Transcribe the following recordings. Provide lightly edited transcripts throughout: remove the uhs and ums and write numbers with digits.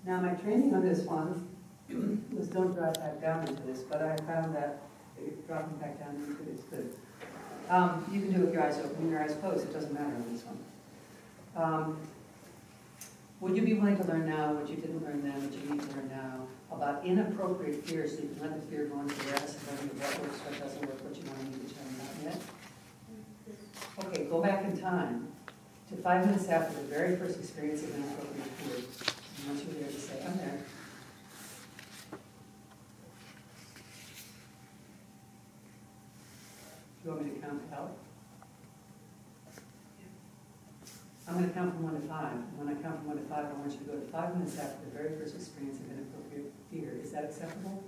Now my training on this one was don't drop back down into this, but I found that dropping back down into it is good. You can do it with your eyes open and your eyes closed, it doesn't matter on this one. Would you be willing to learn now what you didn't learn then, what you need to learn now, about inappropriate fear, so you can let the fear go into the rest of learning what works, what doesn't work, what you want to need, what you haven't gotten yet? Okay, go back in time to 5 minutes after the very first experience of inappropriate fear. And once you're there, just say, I'm there. Do you want me to count to help? I'm going to count from 1 to 5. And when I count from 1 to 5, I want you to go to 5 minutes after the very first experience of inappropriate fear. Is that acceptable?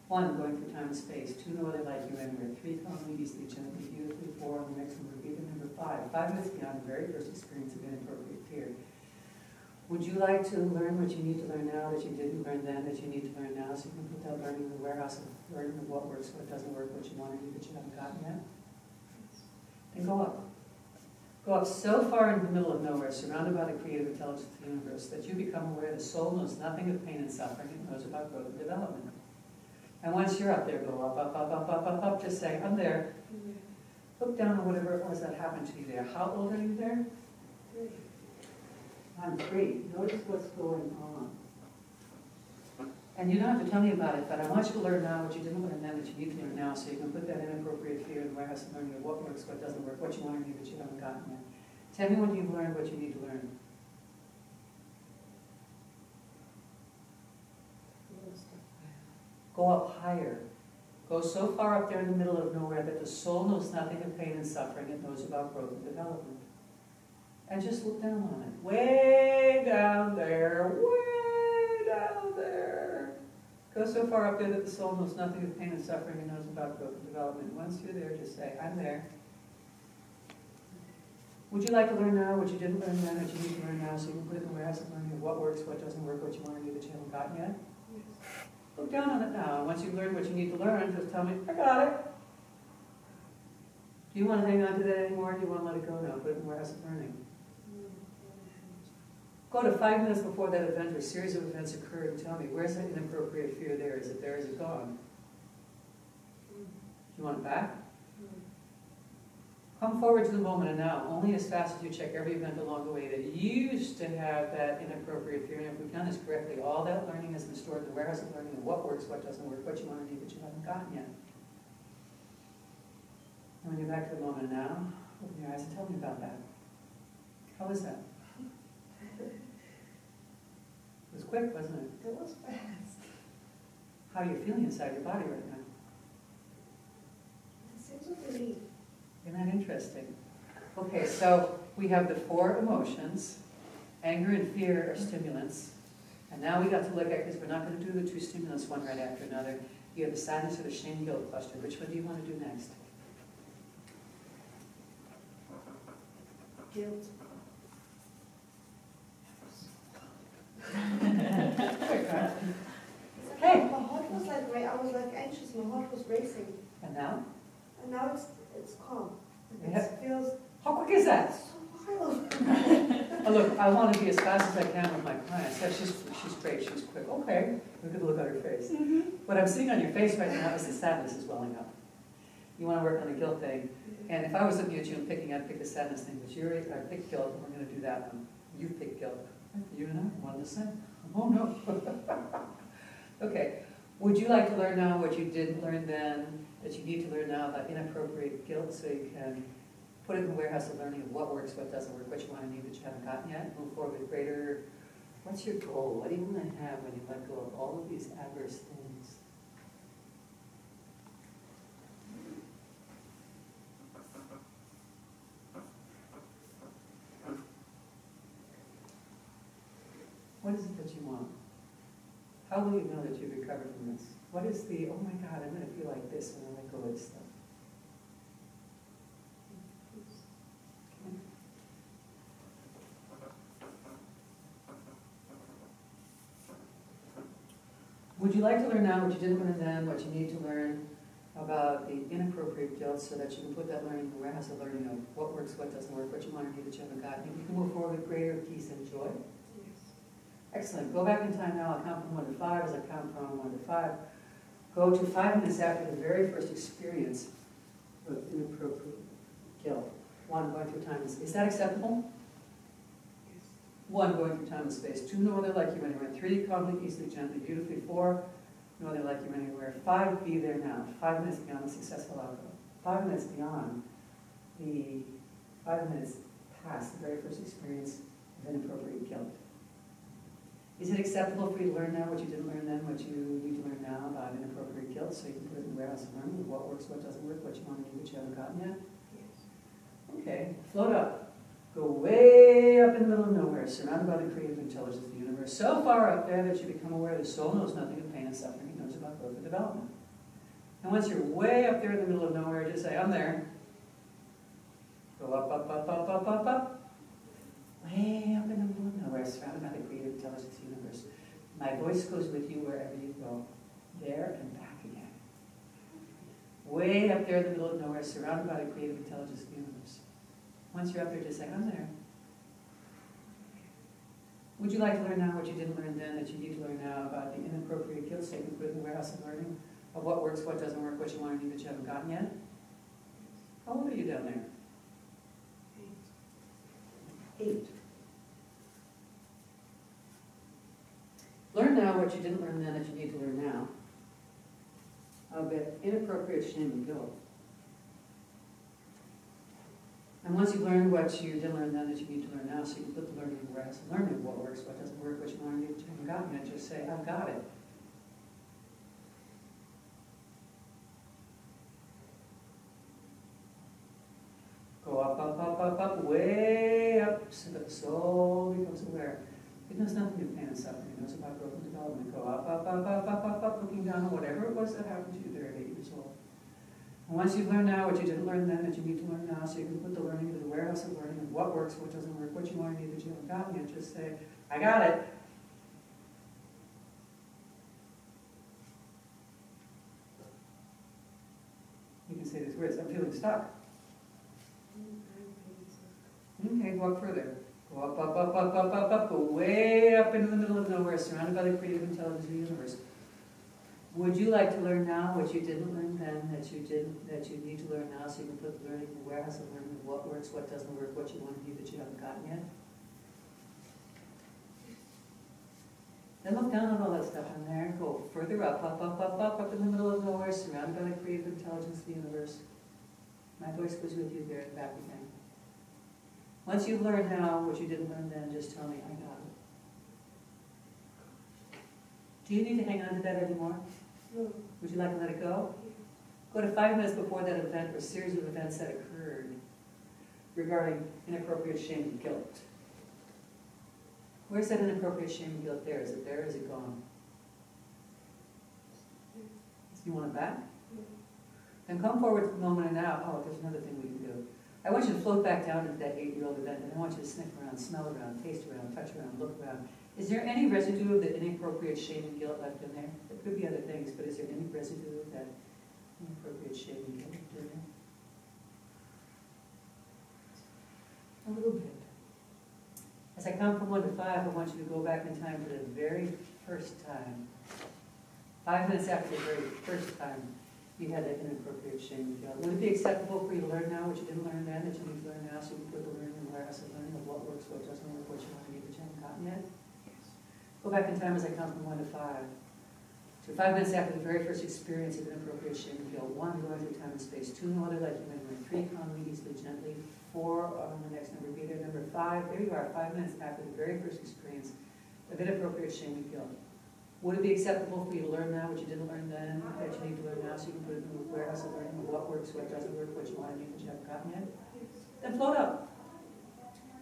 1, going through time and space. 2, no other like you anywhere. 3, calmly, easily, gently, beautifully. 4, on the next one, repeat the number 5. 5 minutes beyond the very first experience of inappropriate fear. Would you like to learn what you need to learn now that you didn't learn then, that you need to learn now, so you can put that learning in the warehouse of learning of what works, what doesn't work, what you want to do that you haven't gotten yet? Then go up. Go up so far in the middle of nowhere, surrounded by the creative intelligence of the universe, that you become aware the soul knows nothing of pain and suffering, it knows about growth and development. And once you're up there, go up, up, up, up, up, up, up, just say, I'm there. Look down on whatever it was that happened to you there. How old are you there? 3. I'm 3. Notice what's going on. And you don't have to tell me about it, but I want you to learn now what you didn't learn then that you need to learn now, so you can put that inappropriate fear in the warehouse of learning of what works, what doesn't work, what you want to do that you haven't gotten yet. Tell me when you've learned what you need to learn. Go up higher. Go so far up there in the middle of nowhere that the soul knows nothing of pain and suffering, it knows about growth and development. And just look down on it. Way down there, way down there. Go so far up there that the soul knows nothing of pain and suffering and knows about growth and development. Once you're there, just say, I'm there. Would you like to learn now what you didn't learn then, what you need to learn now, so you can put it in the warehouse of learning of what works, what doesn't work, what you want to do that you haven't gotten yet? Yes. Look down on it now, and once you've learned what you need to learn, just tell me, I got it. Do you want to hang on to that anymore, or do you want to let it go now? Put it in the warehouse of learning. Go to 5 minutes before that event or series of events occurred and tell me, where's that inappropriate fear there? Is it there? Is it gone? Do you want it back? Come forward to the moment and now, only as fast as you check every event along the way that used to have that inappropriate fear. And if we've done this correctly, all that learning has been stored in the warehouse of learning of what works, what doesn't work, what you want to do, but you haven't gotten yet. And when you're back to the moment now, open your eyes and tell me about that. How was that? It was quick, wasn't it? It was fast. How are you feeling inside your body right now? It seems of relief. Isn't that interesting? Okay, so we have the 4 emotions. Anger and fear are stimulants. And now we got to look at, because we're not going to do the 2 stimulants one right after another. You have the sadness or the shame guilt cluster. Which one do you want to do next? Guilt. Hey. My heart was like, I was like anxious, my heart was racing. And now? And now it's calm. Yeah. It feels How quick is that? so wild. Oh, look, I want to be as fast as I can with my clients. Yeah, she's great, she's quick. Okay, look at the look on her face. What I'm seeing on your face right now is the sadness is welling up. You want to work on the guilt thing. And if I was looking at you and picking, I'd pick the sadness thing. But you're, I picked guilt, and we're going to do that one. You pick guilt. You and I, one the same. Oh, no. Okay. Would you like to learn now what you didn't learn then, that you need to learn now about inappropriate guilt, so you can put it in the warehouse of learning of what works, what doesn't work, what you want to do that you haven't gotten yet, move forward with greater, what's your goal? What do you want to have when you let go of all of these adverse things? What is it that you want? How will you know that you've recovered from this? What is the, oh my God, I'm going to feel like this when I let go of this stuff? Okay. Would you like to learn now what you didn't learn then, what you need to learn about the inappropriate guilt, so that you can put that learning in the warehouse of learning of what works, what doesn't work, what you want to do that you haven't gotten? You can move forward with greater peace and joy. Excellent. Go back in time now. I'll count from 1 to 5 as I count from 1 to 5. Go to 5 minutes after the very first experience of inappropriate guilt. 1, going through time and space. Is that acceptable? Yes. 1, going through time and space. 2, no other like you anywhere. 3, calmly, easily, gently, beautifully. 4, no other like you anywhere. 5, be there now. 5 minutes beyond the successful outcome. 5 minutes beyond the 5 minutes past the very first experience of inappropriate guilt. Is it acceptable for you to learn now what you didn't learn then, what you need to learn now about inappropriate guilt, so you can put it in the warehouse of learning, what works, what doesn't work, what you want to do, but you haven't gotten yet? Yes. Okay, float up. Go way up in the middle of nowhere, surrounded by the creative intelligence of the universe, so far up there that you become aware the soul knows nothing of pain and suffering, it knows about growth and development. And once you're way up there in the middle of nowhere, just say, I'm there. Go up, up, up, up, up, up, up. Way up in the middle of nowhere, surrounded by the creative intelligence of the universe. My voice goes with you wherever you go, there and back again. Way up there in the middle of nowhere, surrounded by the creative intelligence of the universe. Once you're up there, just say, I'm there. Would you like to learn now what you didn't learn then that you need to learn now about the inappropriate guilt so you can put it in the warehouse of learning? Of what works, what doesn't work, what you want to do that you haven't gotten yet? How old are you down there? 8. Learn now what you didn't learn then that you need to learn now about inappropriate shame and guilt. And once you've learned what you didn't learn then that you need to learn now, so you can put the learning in the warehouse of learning, what works, what doesn't work, what you want to do, but you haven't gotten yet, just say, I've got it. Go up, up, up, up, up, way up, so that the soul becomes aware. It knows nothing of pain and suffering. It knows about growth and development. Go up, up, up, up, up, up, up, looking down on whatever it was that happened to you there at 8 years old. And once you've learned now what you didn't learn then that you need to learn now, so you can put the learning into the warehouse of learning of what works, what doesn't work, what you want to do that you haven't gotten yet, just say, I got it. You can say these words, I'm feeling stuck. Okay, walk further. Go up, up, up, up, up, up, up, go way up into the middle of nowhere, surrounded by the creative intelligence of the universe. Would you like to learn now what you didn't learn then that you need to learn now, so you can put the learning in the warehouse of learning of what works, what doesn't work, what you want to do that you haven't gotten yet? Then look down on all that stuff in there. Go further up, up, up, up, up, up in the middle of nowhere, surrounded by the creative intelligence of the universe. My voice goes with you there and back again. Once you've learned now what you didn't learn then, just tell me, I got it. Do you need to hang on to that anymore? No. Would you like to let it go? Go to 5 minutes before that event or series of events that occurred regarding inappropriate shame and guilt. Where's that inappropriate shame and guilt there? Is it there or is it gone? You want it back? No. Then come forward to the moment and now. Oh, there's another thing we can do. I want you to float back down into that 8-year-old event, and I want you to sniff around, smell around, taste around, touch around, look around. Is there any residue of the inappropriate shame and guilt left in there? There could be other things, but is there any residue of that inappropriate shame and guilt left in there? A little bit. As I count from 1 to 5, I want you to go back in time to the very first time. 5 minutes after the very first time you had that inappropriate shame and guilt. Would it be acceptable for you to learn now what you didn't learn then, that you need to learn now, so you can put the learning in the warehouse of learning of what works, what doesn't work, what you want to do that you haven't gotten yet? Yes. Go back in time as I count from 1 to 5. So 5 minutes after the very first experience of inappropriate shame and guilt. 1, going through time and space. 2, no other like you memory. 3, calmly, easily, gently. 4, on the next number, be there. Number 5, there you are, 5 minutes after the very first experience of inappropriate shame and guilt. Would it be acceptable for you to learn now what you didn't learn then, that you need to learn now, so you can put it in the warehouse of learning of what works, what doesn't work, what you want to do that you haven't gotten yet? Then float up.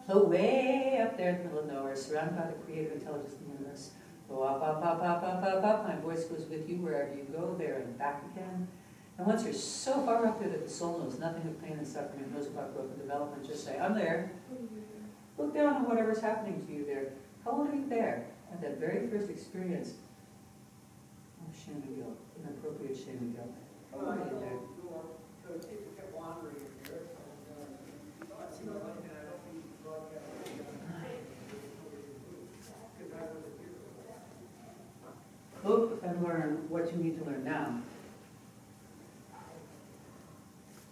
Float way up there in the middle of nowhere, surrounded by the creative intelligence of the universe. Go up, up, up, up, up, up, up. My voice goes with you wherever you go, there and back again. And once you're so far up there that the soul knows nothing of pain and suffering and knows about growth and development, just say, I'm there. Look down on whatever's happening to you there. How old are you there at that very first experience? Shame and guilt, inappropriate shame and guilt. How old are you there? look and learn what you need to learn now.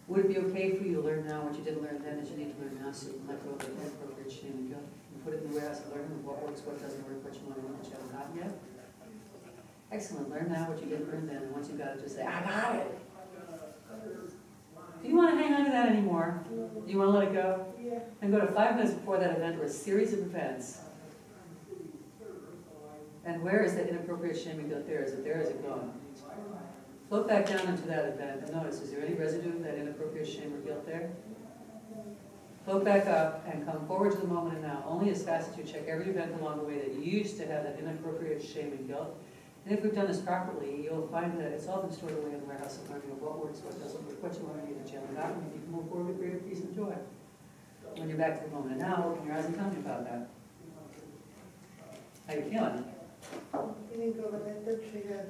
Would it be okay for you to learn now what you didn't learn then that you need to learn now, so you can let go of the inappropriate shame and guilt and put it in the warehouse of learning of what works, what doesn't work, what you want to know, what you haven't gotten yet? Excellent. Learn now what you didn't learn then, and once you got it, just say, I got it. Do you want to hang on to that anymore? Do you want to let it go? Yeah. And go to 5 minutes before that event or a series of events. And where is that inappropriate shame and guilt there? Is it there? Is it gone? Float back down into that event and notice, is there any residue of that inappropriate shame or guilt there? Float back up and come forward to the moment and now, only as fast as you check every event along the way that you used to have that inappropriate shame and guilt. And if we've done this properly, you'll find that it's all been stored away in the warehouse of learning of what works, what doesn't work, what you want to need, that you haven't gotten, and you can move forward with greater peace and joy. When you're back to the moment and now, open your eyes and tell me about that. How you feeling? Feeling good, but that did trigger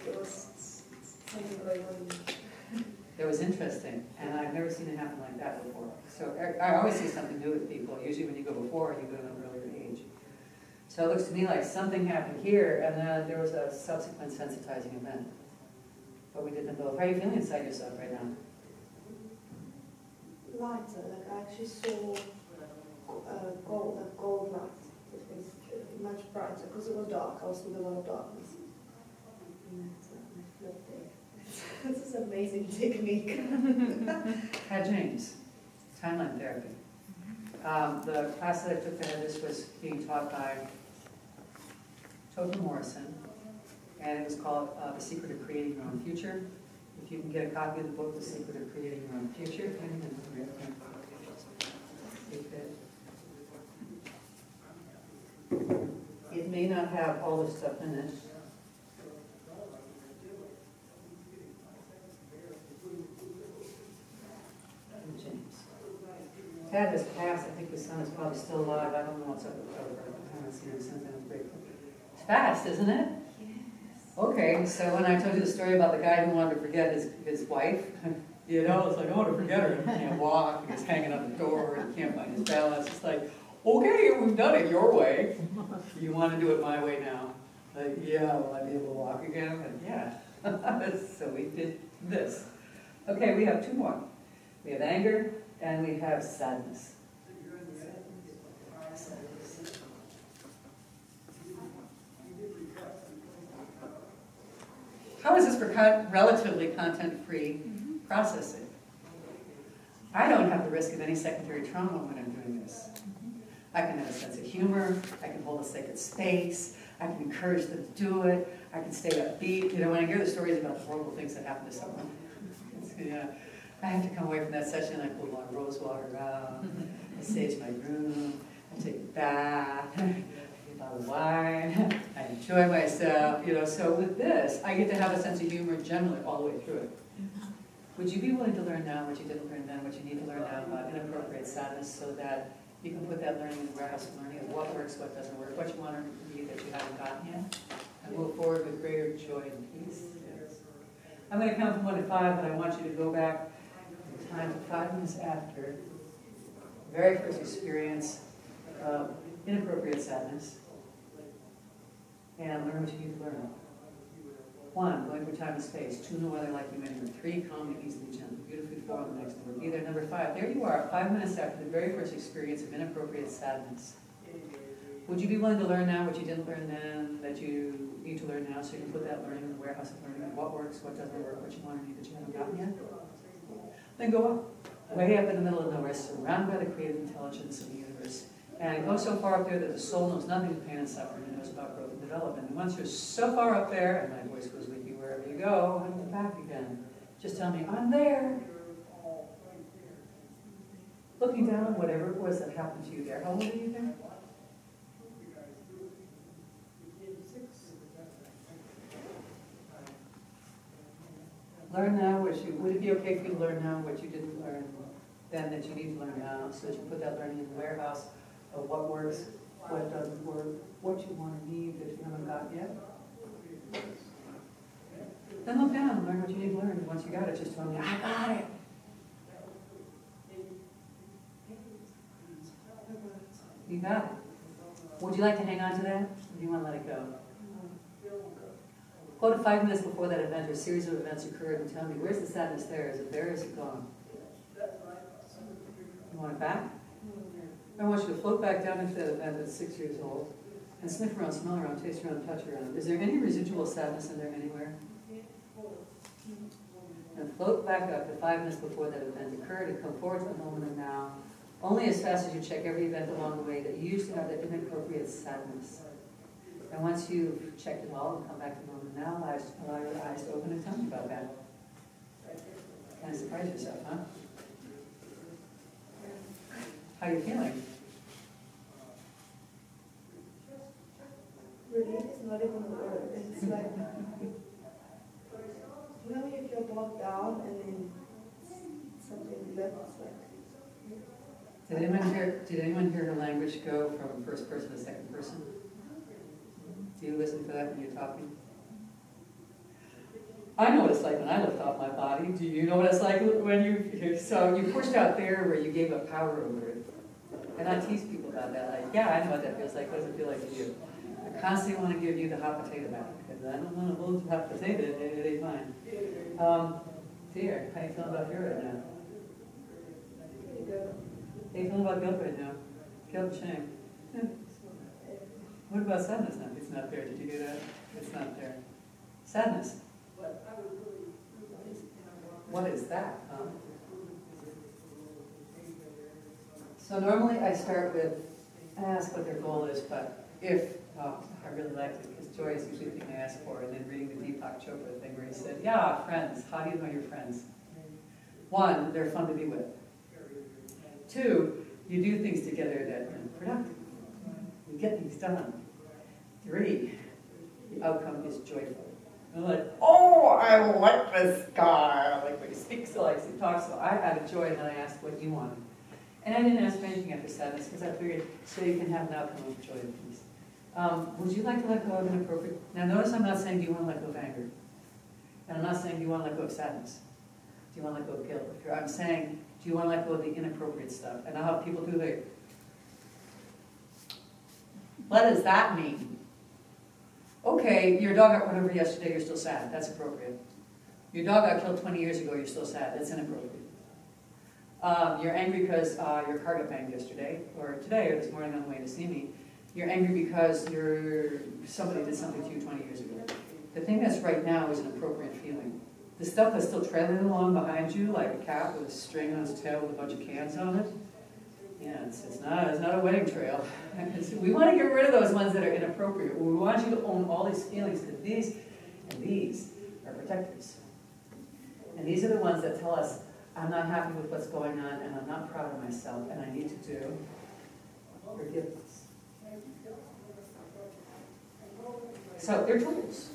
it was something going on. It was interesting, and I've never seen it happen like that before. So I always see something new with people. Usually when you go before, you go to an earlier age. So it looks to me like something happened here, and then there was a subsequent sensitizing event. But we didn't both. How are you feeling inside yourself right now? Lighter, like I actually saw gold light. It was much brighter because it was dark. I was in a lot of darkness. This is an amazing technique. Hi, James. Timeline therapy. The class that I took that this was being taught by Toni Morrison, and it was called The Secret of Creating Your Own Future. If you can get a copy of the book, The Secret of Creating Your Own Future, it may not have all the stuff in it. Tad has passed. I think his son is probably still alive. I don't know what's up with the cover. I haven't seen him since I was grateful. It's fast, isn't it? Yes. Okay, so when I told you the story about the guy who wanted to forget his wife, you know, it's like, I want to forget her. He can't walk, he's hanging on the door, he can't find his balance. It's like, okay, we've done it your way. You want to do it my way now? Like, yeah, will I be able to walk again? And yeah. So we did this. Okay, we have 2 more. We have anger, and we have sadness. How is this for relatively content-free processing? I don't have the risk of any secondary trauma when I'm doing this. I can have a sense of humor, I can hold a sacred space, I can encourage them to do it, I can stay upbeat. You know, when I hear the stories about the horrible things that happen to someone, yeah, I have to come away from that session, I pull a lot of rose water out, I sage my room, I take a bath, I get a bottle of wine, I enjoy myself, you know. So with this, I get to have a sense of humor generally all the way through it. Would you be willing to learn now what you didn't learn then, what you need to learn now about inappropriate sadness, so that you can put that learning in the warehouse of learning of what works, what doesn't work, what you want to read that you haven't gotten yet, and move forward with greater joy and peace? Yes. I'm going to count from 1 to 5, but I want you to go back in time to 5 minutes after the very first experience of inappropriate sadness, and learn what you need to learn. 1, going through time and space. 2, no other like you anymore. 3, calmly, easily, gently, beautifully formed the next number. Be there. Number 5. There you are, 5 minutes after the very first experience of inappropriate sadness. Would you be willing to learn now what you didn't learn then, that you need to learn now, so you can put that learning in the warehouse of learning of what works, what doesn't work, what you want to need that you haven't gotten yet? Then go up, way up in the middle of nowhere, surrounded by the creative intelligence of the universe. And it goes so far up there that the soul knows nothing of pain and suffering, and knows about growth and development. And once you're so far up there, and my voice goes with you wherever you go, and come back again. Just tell me, I'm there. Looking down on whatever it was that happened to you there. How old are you there? 6. Learn now what you, would it be okay for you to learn now what you didn't learn then that you need to learn now, so that you put that learning in the warehouse of what works, what doesn't work, what you want to need that you haven't got yet? Then look down and learn what you need to learn. Once you got it, just tell me, I got it. You got it. Would you like to hang on to that, or do you want to let it go? Quote, 5 minutes before that event or series of events occurred and tell me, where's the sadness there? Is it there or is it gone? You want it back? I want you to float back down into that event at 6 years old and sniff around, smell around, taste around, touch around. Is there any residual sadness in there anywhere? And float back up to 5 minutes before that event occurred and come forward to the moment of now, only as fast as you check every event along the way that you used to have that inappropriate sadness. And once you've checked it all and come back to the moment of now, allow your eyes to open and tell me about that. Kind of surprise yourself, huh? How are you feeling? Relief is not even a word. It's like, you know, you feel bogged down and then something left. Like, Did anyone hear her language go from first person to second person? Do you listen to that when you're talking? I know what it's like when I lift off my body. Do you know what it's like when so you pushed out there where you gave up power over it? And I tease people about that. Like, yeah, I know what that feels like. What does it feel like to you? I constantly want to give you the 𝗿𝗶𝘃𝗃𝗃 back because I don't want to lose 𝗿𝗶𝗃𝗃𝗃. It ain't mine. Dear, how you feeling about fear right now? How you feeling about guilt right now? Guilt and shame. What about sadness now? It's not there. Did you hear that? It's not there. Sadness. What is that? Huh? So normally I start with ask what their goal is, but if I really liked it because joy is usually the thing I ask for, and then reading the 𝗵𝗽𝗃𝗁𝗃 thing where he said, yeah, friends. How do you know your friends? 1, they're fun to be with. 2, you do things together that are productive. You get things done. 3, the outcome is joyful. And I'm like, oh, I like this guy. I like what he speaks, I like he talks. So I added joy, and then I asked what you wanted. And I didn't ask for anything after sadness because I figured so you can have an outcome of joy and peace. Would you like to let go of inappropriate? Now notice I'm not saying do you want to let go of anger. And I'm not saying do you want to let go of sadness. Do you want to let go of guilt? I'm saying do you want to let go of the inappropriate stuff? And I'll have people do the, what does that mean? Okay, your dog got run over yesterday, you're still sad. That's appropriate. Your dog got killed 20 years ago, you're still sad. That's inappropriate. You're angry because your car got banged yesterday, or today, or this morning on the way to see me. You're angry because somebody did something to you 20 years ago. The thing that's right now is an appropriate feeling. The stuff that's still trailing along behind you, like a cat with a string on his tail with a bunch of cans on it, yeah, it's not a wedding trail. We want to get rid of those ones that are inappropriate. We want you to own all these feelings because these and these are protectors. And these are the ones that tell us, I'm not happy with what's going on and I'm not proud of myself and I need to do forgiveness. So they're tools.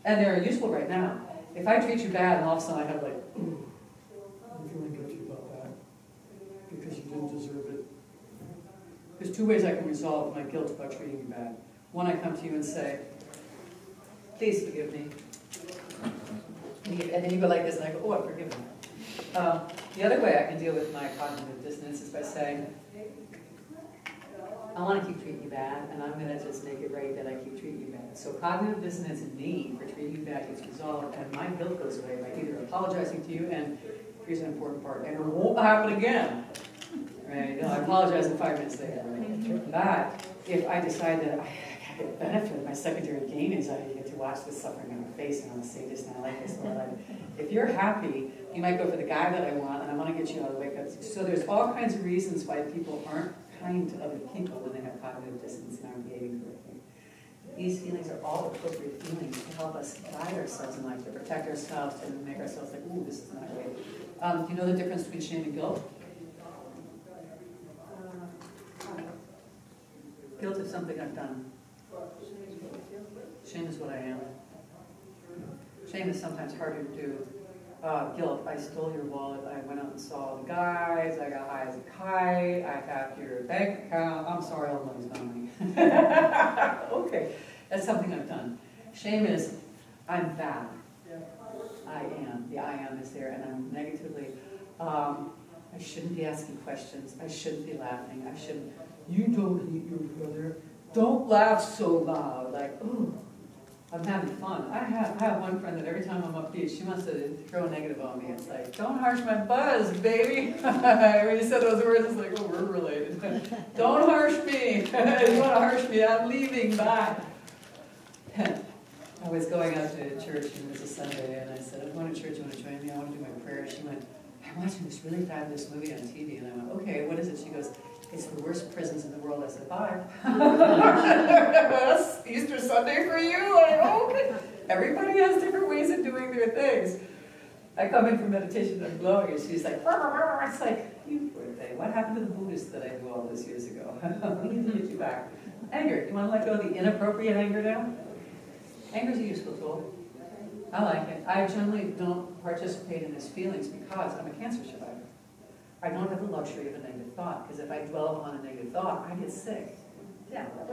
And they're useful right now. If I treat you bad and all of a sudden I have like, ooh, I'm feeling guilty about that because you didn't deserve it. There's 2 ways I can resolve my guilt about treating you bad. 1, I come to you and say, please forgive me. And then you go like this and I go, oh, I'm forgiven. The other way I can deal with my cognitive dissonance is by saying, I want to keep treating you bad, and I'm going to just make it right that I keep treating you bad. So cognitive dissonance in me for treating you bad gets resolved, and my guilt goes away by either apologizing to you, and here's an important part, and it won't happen again. Right? I apologize in 5 minutes later. Right? But if I decide that I get benefit, my secondary gain is I get to watch this suffering on my face, and I'm a sadist, and I like this. If you're happy, you might go for the guy that I want, and I want to get you out of the way. So there's all kinds of reasons why people aren't kind to other people when they have cognitive dissonance and aren't behaving correctly. These feelings are all appropriate feelings to help us guide ourselves in life, to protect ourselves and make ourselves like, ooh, this is not right. Do you know the difference between shame and guilt? Guilt is something I've done. Shame is what I am. Shame is sometimes harder to do. Guilt, I stole your wallet, I went out and saw the guys, I got high as a kite, I tapped your bank account, I'm sorry, all the money's gone. Okay, that's something I've done. Shame is, I'm bad. I am. The I am is there, and I'm negatively, I shouldn't be asking questions, I shouldn't be laughing, I shouldn't, you don't hate your brother, don't laugh so loud, like, ooh. I'm having fun. I have one friend that every time I'm upbeat, she wants to throw a negative on me. It's like, don't harsh my buzz, baby. When you said those words, it's like, oh, we're related. Don't harsh me. You want to harsh me, I'm leaving, bye. I was going out to church, and it was a Sunday, and I said, I'm going to church, you want to join me? I want to do my prayer. She went, I'm watching this really fabulous movie on TV. And I went, okay, what is it? She goes, it's the worst prisons in the world. I said, bye. That's Easter Sunday for you? Like, okay. Everybody has different ways of doing their things. I come in for meditation, I'm glowing, and she's like, it's like, you poor thing. What happened to the Buddhists that I knew all those years ago? We need to get you back. Anger. You want to let go of the inappropriate anger now? Anger is a useful tool. I like it. I generally don't participate in his feelings because I'm a cancer survivor. I don't have the luxury of a negative thought, because if I dwell on a negative thought, I get sick. Yeah, I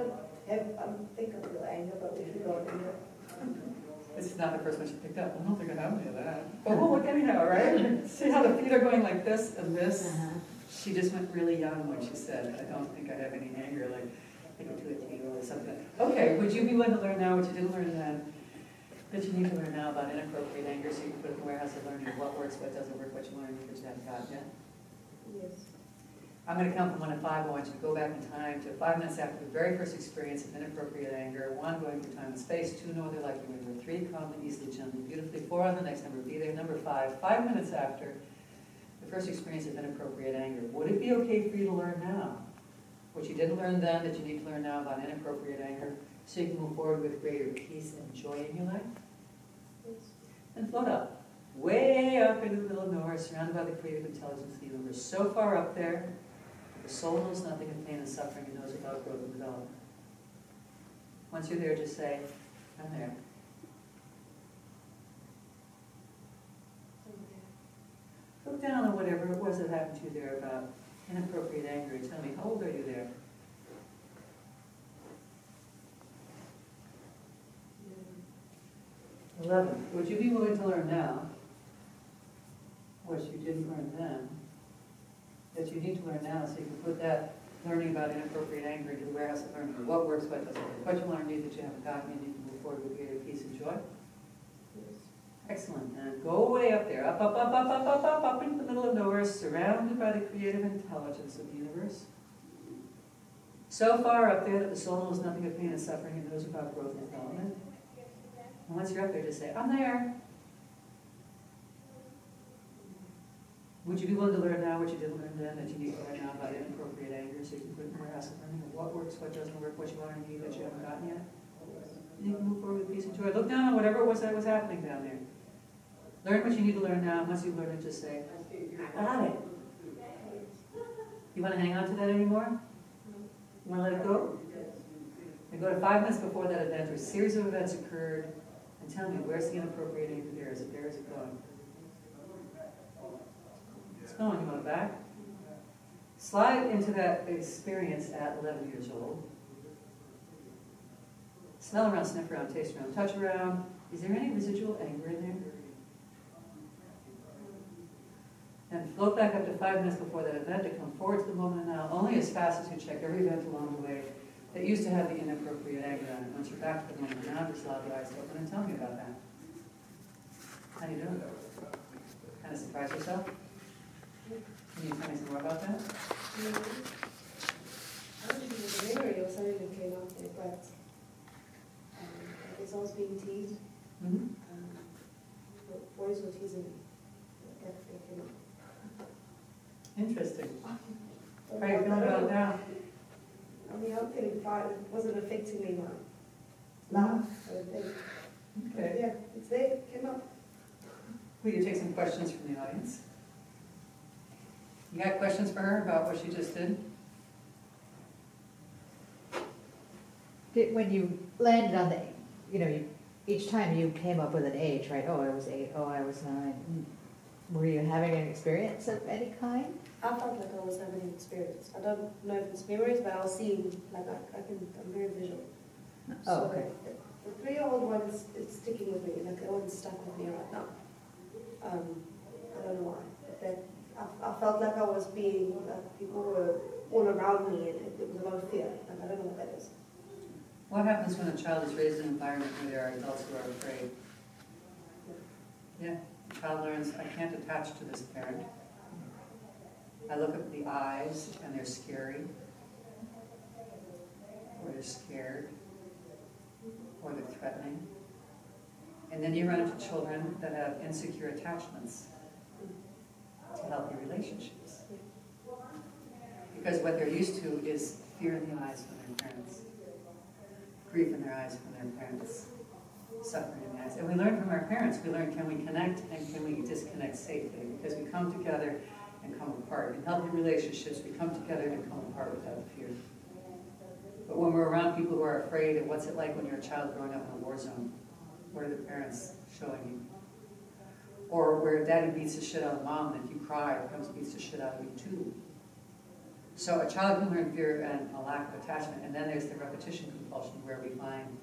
don't think of real anger, but if you go anger. It's not the first one she picked up. I don't think I have any of that. But we'll look anyhow, right? See how the feet are going like this and this? She just went really young when she said, I don't think I have any anger, like I go to a table or something. Okay, would you be willing to learn now what you didn't learn then? That you need to learn now about inappropriate anger so you can put it in the warehouse of learning what works, what doesn't work, what you want to do, what you haven't got yet? Yes. I'm going to count from 1 to 5. I want you to go back in time to 5 minutes after the very first experience of inappropriate anger. 1, going through time and space. 2, no other like you remember. 3, calmly, easily, gently, beautifully. 4, on the next number, be there. Number 5, 5 minutes after the first experience of inappropriate anger. Would it be okay for you to learn now what you didn't learn then that you need to learn now about inappropriate anger so you can move forward with greater peace and joy in your life? Yes. And float up. Way up into the middle of nowhere, surrounded by the creative intelligence of the universe. So far up there, the soul knows nothing of pain and suffering and knows about growth and development. Once you're there, just say, I'm there. Look down on whatever it was that happened to you there about inappropriate anger. And tell me, how old are you there? 11. Would you be willing to learn now what you didn't learn then, that you need to learn now so you can put that learning about inappropriate anger into the warehouse of learning? What works, what doesn't work, what you want to need that you haven't gotten, and you can move forward with greater peace and joy? Yes. Excellent. And go way up there, up, up, up, up, up, up, up, up into the middle of nowhere, surrounded by the creative intelligence of the universe. So far up there that the soul knows nothing of pain and suffering and knows about growth and development. And once you're up there, just say, I'm there. Would you be willing to learn now what you didn't learn then, that you need to learn now about inappropriate anger so you can put it in the warehouse of learning of what works, what doesn't work, what you want to need that you haven't gotten yet? And you can move forward with peace and joy. Look down on whatever it was that was happening down there. Learn what you need to learn now. Once you've learned it, just say, I got it. You want to hang on to that anymore? You want to let it go? And go to 5 minutes before that event, or a series of events occurred, and tell me, where's the inappropriate anger there? Is it there? Is it going? It's going. You want it back? Slide into that experience at 11 years old. Smell around, sniff around, taste around, touch around. Is there any residual anger in there? And float back up to 5 minutes before that event to come forward to the moment now, only as fast as you check every event along the way that used to have the inappropriate anger on it. Once you're back to the moment now, just allow your eyes to open and tell me about that. How do you do? Kind of surprise yourself? Can you tell me some more about that? I don't think it was an memory or something that came up there, but it's always being teased. Mm-hmm. Boys were teasing me. That came up. Interesting. How are you feeling about it now? I mean, I'm feeling fine. It wasn't affecting me now. Laugh, I don't think. Okay. But yeah, it's there. It came up. Will you take some questions from the audience? You got questions for her about what she just did? When you landed on the, each time you came up with an age, right? Oh, I was 8. Oh, I was 9. Were you having an experience of any kind? I felt like I was having an experience. I don't know if it's memories, but I was seeing, like I'm very visual. Oh, okay. The 3-year-old one is sticking with me, like the one's stuck with me right now. I don't know why. But I felt like I was being, like people were all around me and it was a lot of fear. Like I don't know what that is. What happens when a child is raised in an environment where there are adults who are afraid? Yeah, the child learns, I can't attach to this parent. I look at the eyes and they're scary, or they're scared, or they're threatening. And then you run into children that have insecure attachments to healthy relationships. Because what they're used to is fear in the eyes from their parents, grief in their eyes from their parents, suffering in the eyes. And we learn from our parents. We learn, can we connect and can we disconnect safely? Because we come together and come apart. In healthy relationships, we come together and come apart without fear. But when we're around people who are afraid, and what's it like when you're a child growing up in a war zone? What are the parents showing you? Or where daddy beats the shit out of mom, and if you cry, it comes beats the shit out of you too. So a child can learn fear and a lack of attachment, and then there's the repetition compulsion where we find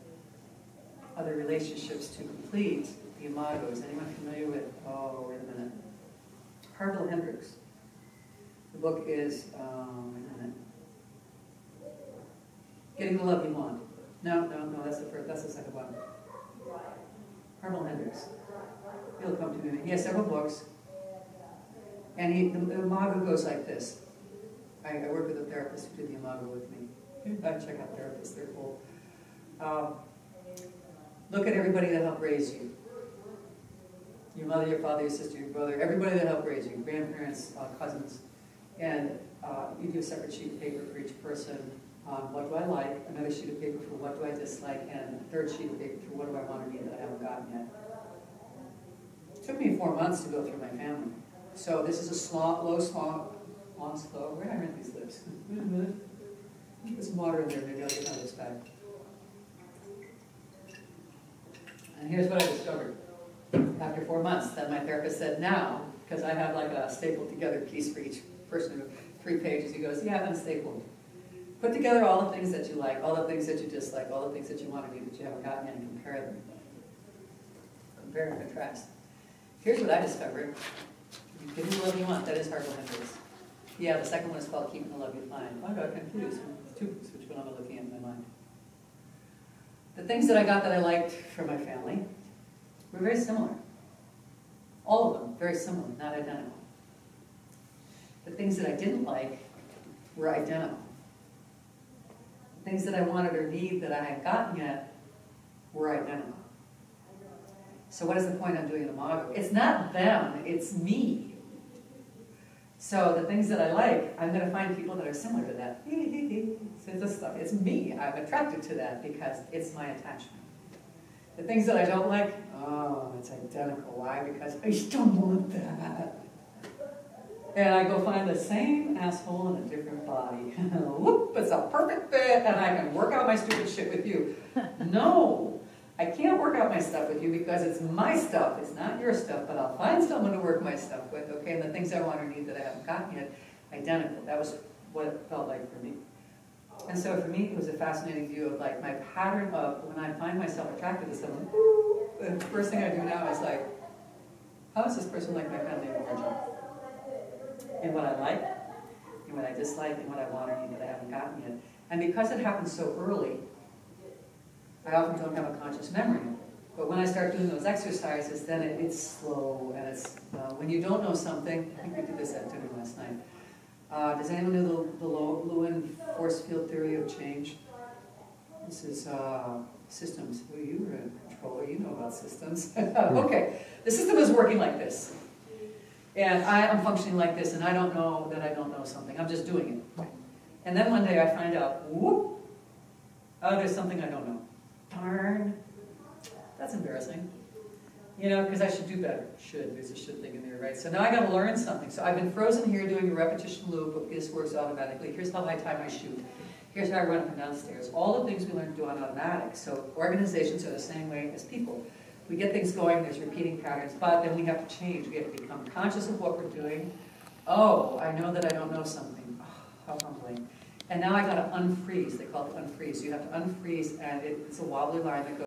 other relationships to complete the imagos. Anyone familiar with, oh, wait a minute, 𝗿𝗛𝗆 The book is, wait a minute, Getting the Love You Want. No, that's the first, that's the second one. 𝗿𝗛𝗆. He'll come to me. He has several books, and the imago goes like this. I work with a therapist who did the imago with me. Check out therapists, they're cool. Look at everybody that helped raise you. Your mother, your father, your sister, your brother, everybody that helped raise you, grandparents, cousins. And you do a separate sheet of paper for each person. What do I like? Another sheet of paper for what do I dislike? And a third sheet of paper for what do I want to be that I haven't gotten yet. It took me 4 months to go through my family. So this is a slow, where did I rent these lips? There's some water in there, maybe I'll get my lips back. And here's what I discovered. After 4 months, then my therapist said, now, because I have like a stapled together piece for each person, 3 pages, he goes, yeah, I'm stapled. Put together all the things that you like, all the things that you dislike, all the things that you want to do that you haven't gotten yet, and compare them. Compare and contrast. Here's what I discovered. Give me the love you want. That is 𝗿𝗛𝗆. Yeah, the second one is called Keeping the Love You Find. I got confused. Two books, which one am I looking at in my mind? The things that I got that I liked from my family were very similar. All of them, very similar, not identical. The things that I didn't like were identical. The things that I wanted or need that I hadn't gotten yet were identical. So what is the point of doing an imago? It's not them, it's me. So the things that I like, I'm going to find people that are similar to that. So this stuff, it's me. I'm attracted to that because it's my attachment. The things that I don't like, oh, it's identical. Why? Because I just don't want that. And I go find the same asshole in a different body. Whoop, it's a perfect fit, and I can work out my stupid shit with you. No, I can't work out my stuff with you because it's my stuff. It's not your stuff, but I'll find someone to work my stuff with, okay? And the things I want or need that I haven't gotten yet, identical. That was what it felt like for me. And so for me, it was a fascinating view of like my pattern of when I find myself attracted to someone, the first thing I do now is like, how is this person like my family of origin? And what I like, and what I dislike, and what I want or need that I haven't gotten yet. And because it happens so early, I often don't have a conscious memory. But when I start doing those exercises, then it's slow, and it's, when you don't know something, I think we did this at dinner last night. Does anyone know the Lewin force field theory of change? This is systems. Well, you were in control, you know about systems. Okay, the system is working like this. And I am functioning like this, and I don't know that I don't know something. I'm just doing it. And then one day I find out, whoop, oh, there's something I don't know. Darn. That's embarrassing. You know, because I should do better. Should. There's a should thing in there, right? So now I got to learn something. So I've been frozen here doing a repetition loop. This works automatically. Here's how I tie my shoe. Here's how I run up and down stairs. All the things we learn to do on automatic. So organizations are the same way as people. We get things going, there's repeating patterns, but then we have to change. We have to become conscious of what we're doing. Oh, I know that I don't know something. Oh, how humbling. And now I got to unfreeze. They call it unfreeze. You have to unfreeze, and it's a wobbly line that goes